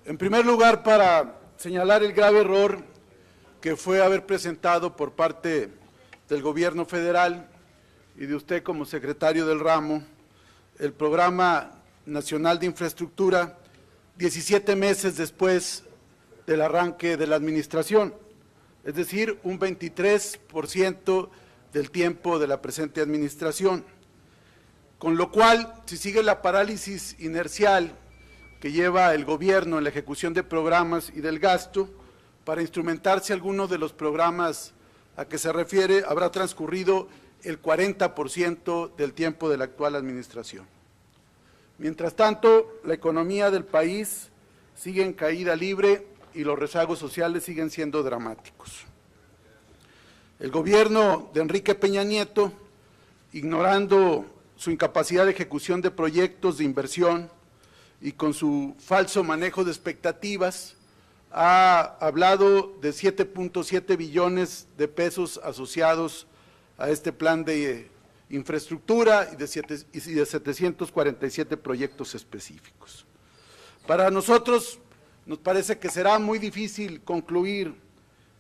En primer lugar, para señalar el grave error que fue haber presentado por parte del Gobierno federal y de usted como secretario del ramo el Programa Nacional de Infraestructura 17 meses después del arranque de la administración, es decir, un 23% del tiempo de la presente administración. Con lo cual, si sigue la parálisis inercial que lleva el gobierno en la ejecución de programas y del gasto, para instrumentarse alguno de los programas a que se refiere, habrá transcurrido el 40% del tiempo de la actual administración. Mientras tanto, la economía del país sigue en caída libre y los rezagos sociales siguen siendo dramáticos. El gobierno de Enrique Peña Nieto, ignorando su incapacidad de ejecución de proyectos de inversión y con su falso manejo de expectativas, ha hablado de 7.7 billones de pesos asociados a este plan de infraestructura y de 747 proyectos específicos. Para nosotros nos parece que será muy difícil concluir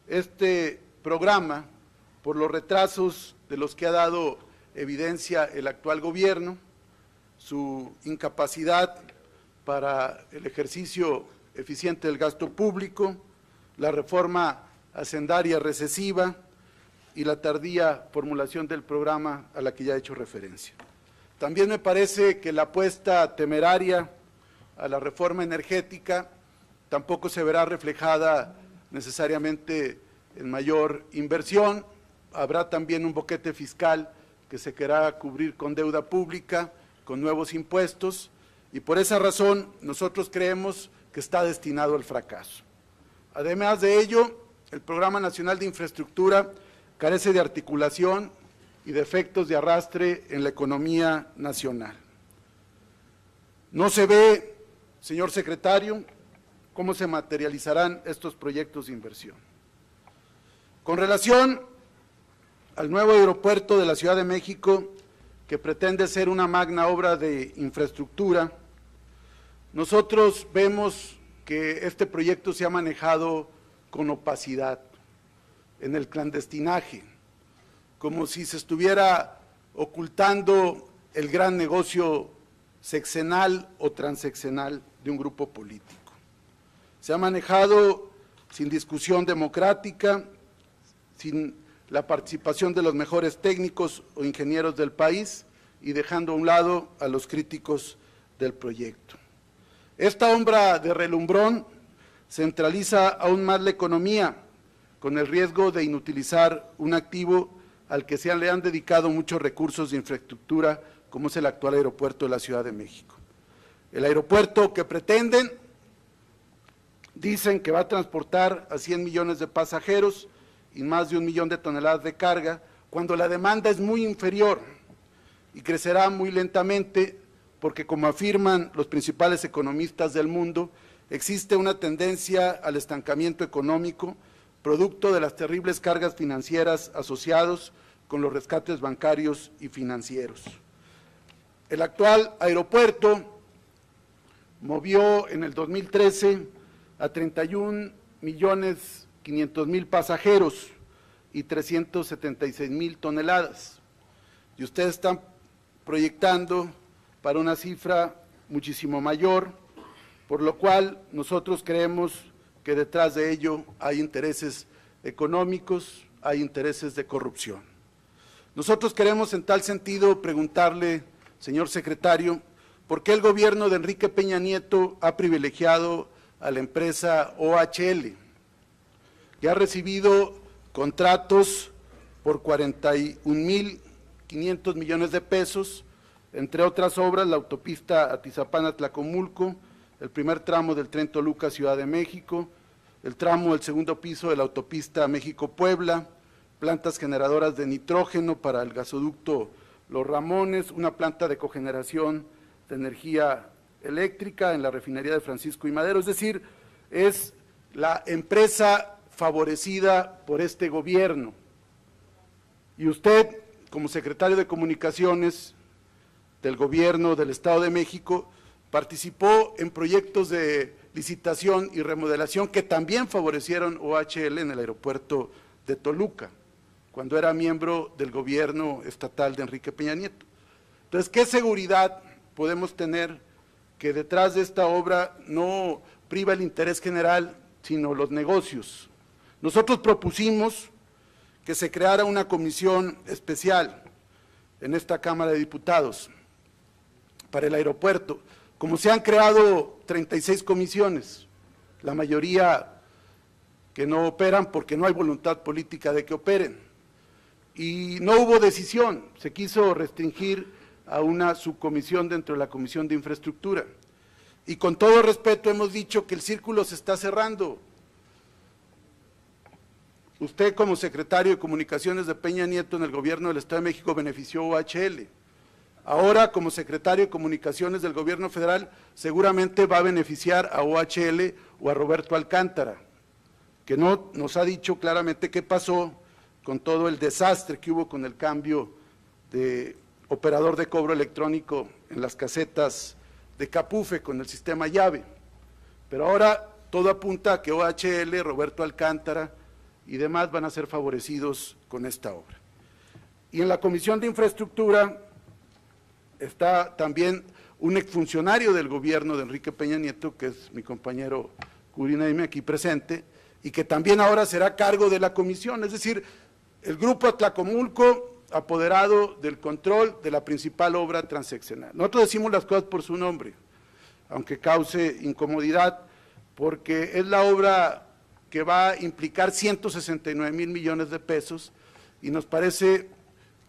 este programa por los retrasos de los que ha dado evidencia el actual gobierno, su incapacidad para el ejercicio eficiente del gasto público, la reforma hacendaria recesiva y la tardía formulación del programa a la que ya he hecho referencia. También me parece que la apuesta temeraria a la reforma energética tampoco se verá reflejada necesariamente en mayor inversión. Habrá también un boquete fiscal que se querrá cubrir con deuda pública, con nuevos impuestos, y por esa razón nosotros creemos que está destinado al fracaso. Además de ello, el Programa Nacional de Infraestructura carece de articulación y de efectos de arrastre en la economía nacional. No se ve, señor secretario, cómo se materializarán estos proyectos de inversión. Con relación al nuevo aeropuerto de la Ciudad de México, que pretende ser una magna obra de infraestructura, nosotros vemos que este proyecto se ha manejado con opacidad, en el clandestinaje, como si se estuviera ocultando el gran negocio sexenal o transeccional de un grupo político. Se ha manejado sin discusión democrática, sin la participación de los mejores técnicos o ingenieros del país y dejando a un lado a los críticos del proyecto. Esta obra de relumbrón centraliza aún más la economía, con el riesgo de inutilizar un activo al que le han dedicado muchos recursos de infraestructura, como es el actual aeropuerto de la Ciudad de México. El aeropuerto que pretenden, dicen que va a transportar a 100 millones de pasajeros y más de 1 millón de toneladas de carga, cuando la demanda es muy inferior y crecerá muy lentamente, porque como afirman los principales economistas del mundo, existe una tendencia al estancamiento económico, producto de las terribles cargas financieras asociados con los rescates bancarios y financieros. El actual aeropuerto movió en el 2013 a 31.500.000 pasajeros y 376.000 toneladas. Y ustedes están proyectando para una cifra muchísimo mayor, por lo cual nosotros creemos que detrás de ello hay intereses económicos, hay intereses de corrupción. Nosotros queremos en tal sentido preguntarle, señor secretario, ¿por qué el gobierno de Enrique Peña Nieto ha privilegiado a la empresa OHL, que ha recibido contratos por 41.500 millones de pesos, entre otras obras, la autopista Atizapán-Tlacomulco, el primer tramo del tren Toluca-Ciudad de México, el tramo del segundo piso de la autopista México-Puebla, plantas generadoras de nitrógeno para el gasoducto Los Ramones, una planta de cogeneración de energía eléctrica en la refinería de Francisco y Madero, es decir, es la empresa favorecida por este gobierno. Y usted, como secretario de Comunicaciones del gobierno del Estado de México, participó en proyectos de licitación y remodelación que también favorecieron OHL en el aeropuerto de Toluca, cuando era miembro del gobierno estatal de Enrique Peña Nieto. Entonces, ¿qué seguridad podemos tener que detrás de esta obra no priva el interés general, sino los negocios? Nosotros propusimos que se creara una comisión especial en esta Cámara de Diputados para el aeropuerto, como se han creado 36 comisiones, la mayoría que no operan porque no hay voluntad política de que operen. Y no hubo decisión, se quiso restringir a una subcomisión dentro de la Comisión de Infraestructura. Y con todo respeto hemos dicho que el círculo se está cerrando. Usted como secretario de Comunicaciones de Peña Nieto en el gobierno del Estado de México benefició a OHL. Ahora, como secretario de Comunicaciones del gobierno federal, seguramente va a beneficiar a OHL o a Roberto Alcántara, que no nos ha dicho claramente qué pasó con todo el desastre que hubo con el cambio de operador de cobro electrónico en las casetas de Capufe con el sistema llave. Pero ahora todo apunta a que OHL, Roberto Alcántara y demás van a ser favorecidos con esta obra. Y en la Comisión de Infraestructura está también un exfuncionario del gobierno de Enrique Peña Nieto, que es mi compañero Curinaime aquí presente, y que también ahora será cargo de la comisión, es decir, el Grupo Atlacomulco apoderado del control de la principal obra transeccional. Nosotros decimos las cosas por su nombre, aunque cause incomodidad, porque es la obra que va a implicar 169,000 millones de pesos y nos parece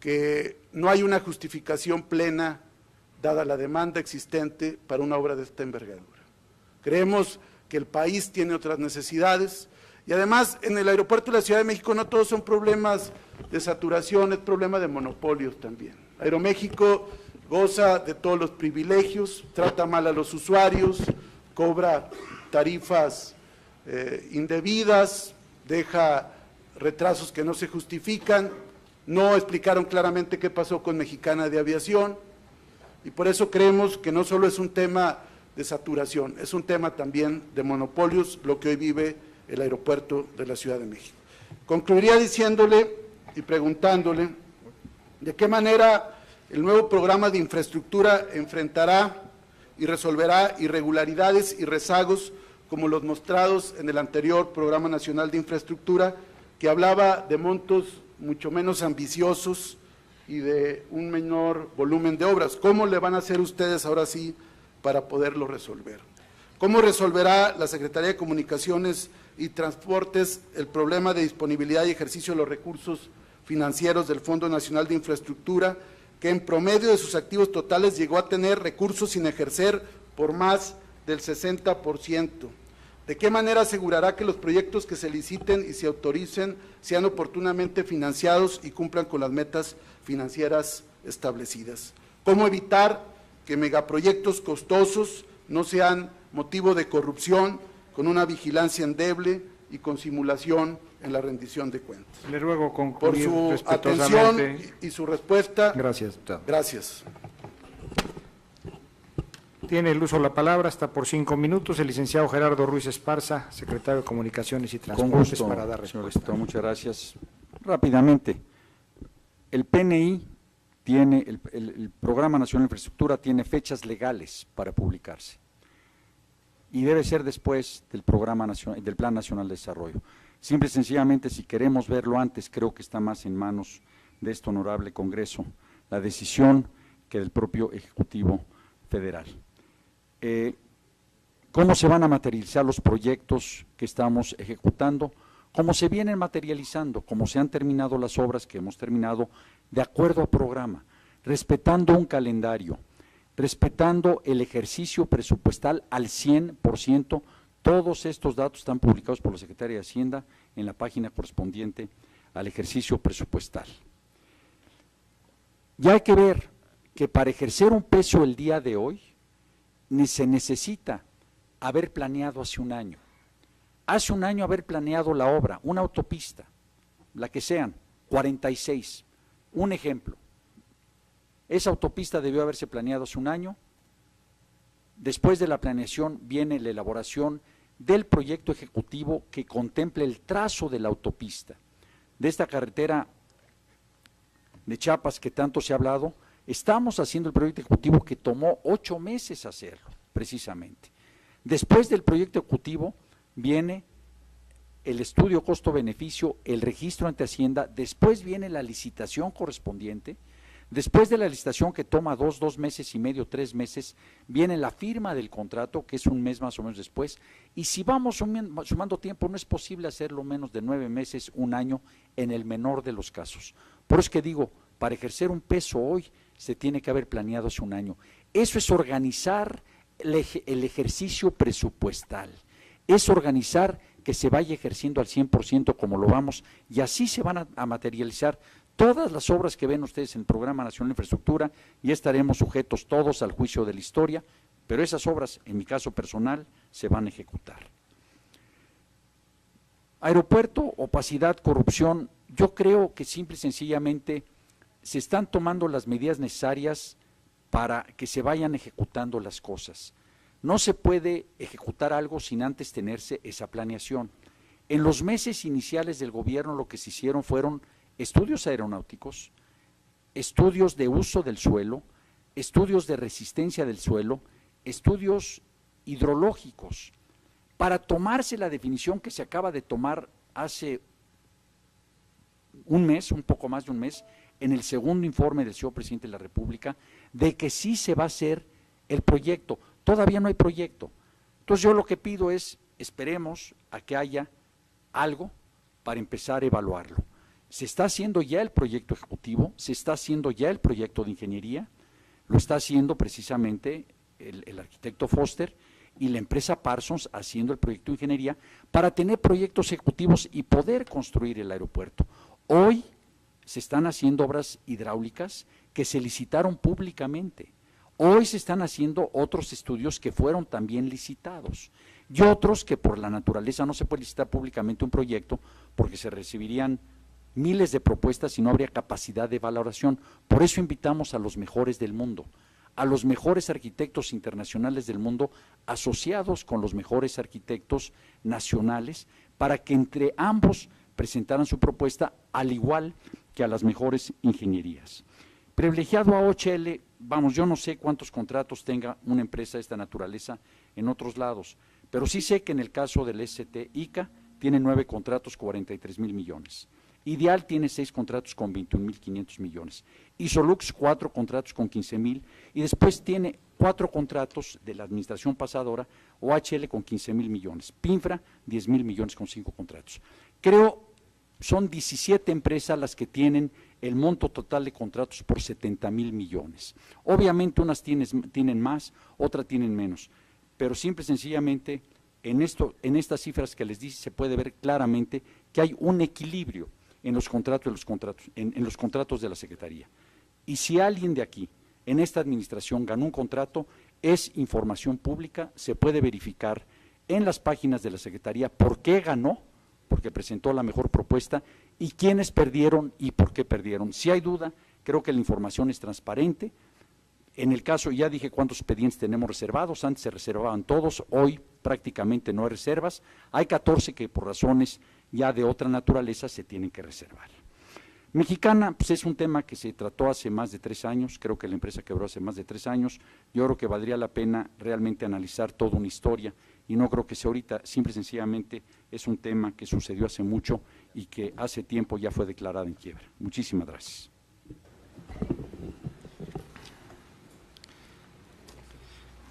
que no hay una justificación plena, dada la demanda existente, para una obra de esta envergadura. Creemos que el país tiene otras necesidades y además en el aeropuerto de la Ciudad de México no todos son problemas de saturación, es problema de monopolios también. Aeroméxico goza de todos los privilegios, trata mal a los usuarios, cobra tarifas indebidas, deja retrasos que no se justifican, no explicaron claramente qué pasó con Mexicana de Aviación y por eso creemos que no solo es un tema de saturación, es un tema también de monopolios, lo que hoy vive el aeropuerto de la Ciudad de México. Concluiría diciéndole y preguntándole de qué manera el nuevo programa de infraestructura enfrentará y resolverá irregularidades y rezagos como los mostrados en el anterior Programa Nacional de Infraestructura, que hablaba de montos mucho menos ambiciosos y de un menor volumen de obras. ¿Cómo le van a hacer ustedes ahora sí para poderlo resolver? ¿Cómo resolverá la Secretaría de Comunicaciones y Transportes el problema de disponibilidad y ejercicio de los recursos financieros del Fondo Nacional de Infraestructura, que en promedio de sus activos totales llegó a tener recursos sin ejercer por más del 60%? ¿De qué manera asegurará que los proyectos que se liciten y se autoricen sean oportunamente financiados y cumplan con las metas financieras establecidas? ¿Cómo evitar que megaproyectos costosos no sean motivo de corrupción con una vigilancia endeble y con simulación en la rendición de cuentas? Le ruego concluir por su atención y su respuesta. Gracias, diputado. Gracias. Tiene el uso de la palabra hasta por 5 minutos el licenciado Gerardo Ruiz Esparza, secretario de Comunicaciones y Transportes, Con gusto, para dar señor respuesta. diputado, muchas gracias. Rápidamente, el PNI tiene, el Programa Nacional de Infraestructura tiene fechas legales para publicarse y debe ser después del Programa Nacional, del Plan Nacional de Desarrollo. Simple y sencillamente, si queremos verlo antes, creo que está más en manos de este honorable Congreso la decisión que del propio Ejecutivo Federal. ¿Cómo se van a materializar los proyectos que estamos ejecutando? ¿Cómo se vienen materializando? ¿Cómo se han terminado las obras que hemos terminado de acuerdo a programa, respetando un calendario, respetando el ejercicio presupuestal al 100%? Todos estos datos están publicados por la Secretaría de Hacienda en la página correspondiente al ejercicio presupuestal. Ya hay que ver que para ejercer un peso el día de hoy, se necesita haber planeado hace un año. Hace un año haber planeado la obra, una autopista, la que sean, 46. Un ejemplo, esa autopista debió haberse planeado hace un año, Después de la planeación viene la elaboración del proyecto ejecutivo que contemple el trazo de la autopista. De esta carretera de Chiapas que tanto se ha hablado, estamos haciendo el proyecto ejecutivo que tomó 8 meses hacerlo, precisamente. Después del proyecto ejecutivo viene el estudio costo-beneficio, el registro ante Hacienda, después viene la licitación correspondiente, después de la licitación que toma 2 meses y medio, 3 meses, viene la firma del contrato, que es un mes más o menos después, y si vamos sumando tiempo, no es posible hacerlo menos de 9 meses, 1 año, en el menor de los casos. Por eso es que digo, para ejercer un peso hoy, se tiene que haber planeado hace 1 año. Eso es organizar el ejercicio presupuestal, es organizar que se vaya ejerciendo al 100% como lo vamos, y así se van a materializar todas las obras que ven ustedes en el Programa Nacional de Infraestructura, y estaremos sujetos todos al juicio de la historia, pero esas obras, en mi caso personal, se van a ejecutar. Aeropuerto, opacidad, corrupción, yo creo que simple y sencillamente se están tomando las medidas necesarias para que se vayan ejecutando las cosas. No se puede ejecutar algo sin antes tenerse esa planeación. En los meses iniciales del gobierno lo que se hicieron fueron estudios aeronáuticos, estudios de uso del suelo, estudios de resistencia del suelo, estudios hidrológicos, para tomarse la definición que se acaba de tomar hace 1 mes, un poco más de 1 mes, en el segundo informe del señor presidente de la República, de que sí se va a hacer el proyecto. Todavía no hay proyecto. Entonces yo lo que pido es, esperemos a que haya algo para empezar a evaluarlo. Se está haciendo ya el proyecto ejecutivo, se está haciendo ya el proyecto de ingeniería, lo está haciendo precisamente el arquitecto Foster y la empresa Parsons haciendo el proyecto de ingeniería para tener proyectos ejecutivos y poder construir el aeropuerto. Hoy se están haciendo obras hidráulicas que se licitaron públicamente. Hoy se están haciendo otros estudios que fueron también licitados y otros que por la naturaleza no se puede licitar públicamente un proyecto porque se recibirían miles de propuestas y no habría capacidad de valoración. Por eso invitamos a los mejores del mundo, a los mejores arquitectos internacionales del mundo asociados con los mejores arquitectos nacionales para que entre ambos presentaran su propuesta al igual que a las mejores ingenierías. Privilegiado a OHL, vamos, yo no sé cuántos contratos tenga una empresa de esta naturaleza en otros lados, pero sí sé que en el caso del ST ICA tiene 9 contratos, 43,000 millones. Ideal tiene 6 contratos con 21,500 millones. Isolux 4 contratos con 15,000 y después tiene 4 contratos de la administración pasadora, OHL con 15,000 millones. Pinfra 10,000 millones con 5 contratos. Creo son 17 empresas las que tienen el monto total de contratos por 70,000 millones. Obviamente unas tienen más, otras tienen menos, pero simple y sencillamente en estas cifras que les di se puede ver claramente que hay un equilibrio en los contratos, en los contratos de la Secretaría. Y si alguien de aquí, en esta administración, ganó un contrato, es información pública, se puede verificar en las páginas de la Secretaría por qué ganó, porque presentó la mejor propuesta, y quiénes perdieron y por qué perdieron. Si hay duda, creo que la información es transparente. En el caso, ya dije cuántos expedientes tenemos reservados, antes se reservaban todos, hoy prácticamente no hay reservas, hay 14 que por razones ya de otra naturaleza se tienen que reservar. Mexicana, pues es un tema que se trató hace más de 3 años, creo que la empresa quebró hace más de 3 años, yo creo que valdría la pena realmente analizar toda una historia, y no creo que sea ahorita, simple y sencillamente es un tema que sucedió hace mucho y que hace tiempo ya fue declarada en quiebra. Muchísimas gracias.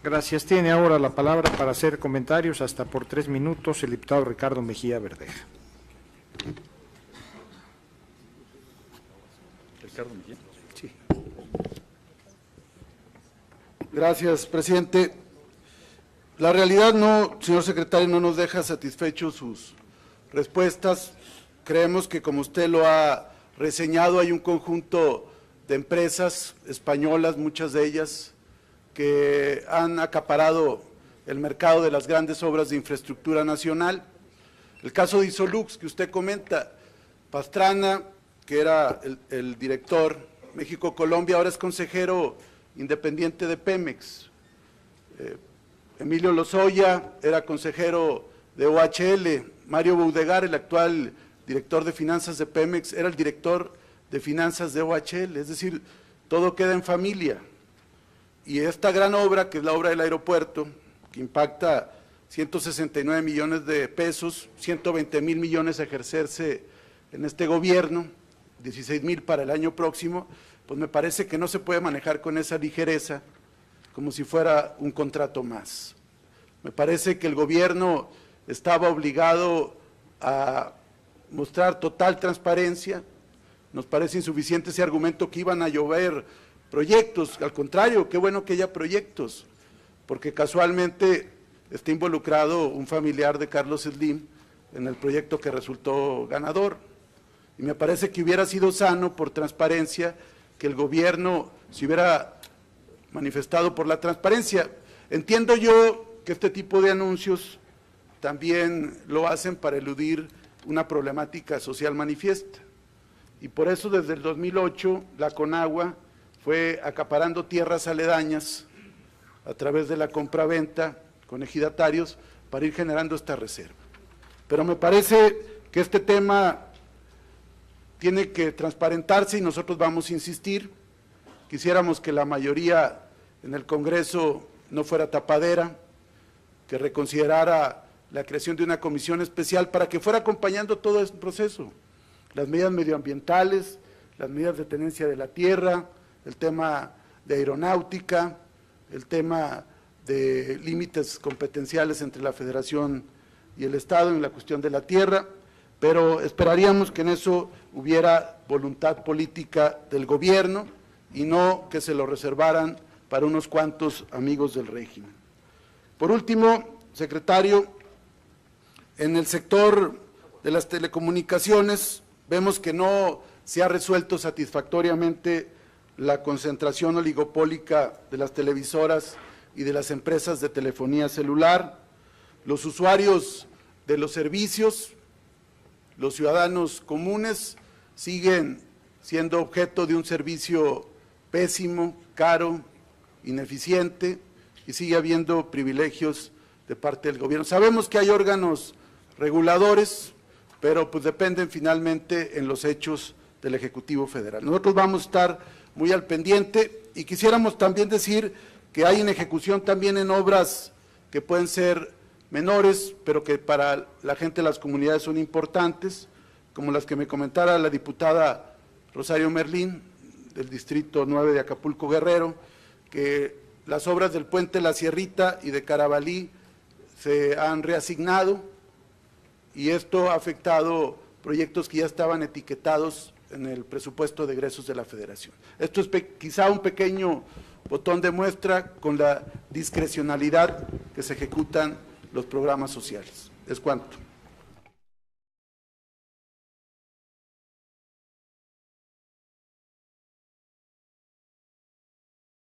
Gracias. Tiene ahora la palabra para hacer comentarios hasta por 3 minutos el diputado Ricardo Mejía Verdeja. Ricardo Mejía. Sí. Gracias, presidente. La realidad no, señor secretario, no nos deja satisfechos sus respuestas. Creemos que, como usted lo ha reseñado, hay un conjunto de empresas españolas, muchas de ellas, que han acaparado el mercado de las grandes obras de infraestructura nacional. El caso de Isolux, que usted comenta, Pastrana, que era el director México-Colombia, ahora es consejero independiente de Pemex. Emilio Lozoya era consejero de OHL, Mario Boudegar, el actual director de finanzas de Pemex, era el director de finanzas de OHL, es decir, todo queda en familia. Y esta gran obra, que es la obra del aeropuerto, que impacta 169 millones de pesos, 120,000 millones a ejercerse en este gobierno, 16,000 para el año próximo, pues me parece que no se puede manejar con esa ligereza, como si fuera un contrato más. Me parece que el gobierno estaba obligado a mostrar total transparencia. Nos parece insuficiente ese argumento que iban a llover proyectos, al contrario, qué bueno que haya proyectos, porque casualmente está involucrado un familiar de Carlos Slim en el proyecto que resultó ganador. Y me parece que hubiera sido sano, por transparencia, que el gobierno se hubiera manifestado por la transparencia. Entiendo yo que este tipo de anuncios también lo hacen para eludir una problemática social manifiesta. Y por eso desde el 2008 la Conagua fue acaparando tierras aledañas a través de la compraventa con ejidatarios para ir generando esta reserva. Pero me parece que este tema tiene que transparentarse y nosotros vamos a insistir. Quisiéramos que la mayoría en el Congreso no fuera tapadera, que reconsiderara la creación de una comisión especial para que fuera acompañando todo este proceso, las medidas medioambientales, las medidas de tenencia de la tierra, el tema de aeronáutica, el tema de límites competenciales entre la Federación y el Estado en la cuestión de la tierra, pero esperaríamos que en eso hubiera voluntad política del gobierno y no que se lo reservaran para unos cuantos amigos del régimen. Por último, secretario, en el sector de las telecomunicaciones vemos que no se ha resuelto satisfactoriamente la concentración oligopólica de las televisoras y de las empresas de telefonía celular. Los usuarios de los servicios, los ciudadanos comunes, siguen siendo objeto de un servicio pésimo, caro, ineficiente, y sigue habiendo privilegios de parte del gobierno. Sabemos que hay órganos reguladores, pero pues dependen finalmente en los hechos del Ejecutivo Federal. Nosotros vamos a estar muy al pendiente y quisiéramos también decir que hay en ejecución también en obras que pueden ser menores, pero que para la gente de las comunidades son importantes, como las que me comentara la diputada Rosario Merlín, del Distrito 9 de Acapulco Guerrero, que las obras del Puente La Sierrita y de Carabalí se han reasignado y esto ha afectado proyectos que ya estaban etiquetados en el presupuesto de egresos de la Federación. Esto es quizá un pequeño botón de muestra con la discrecionalidad que se ejecutan los programas sociales. Es cuanto.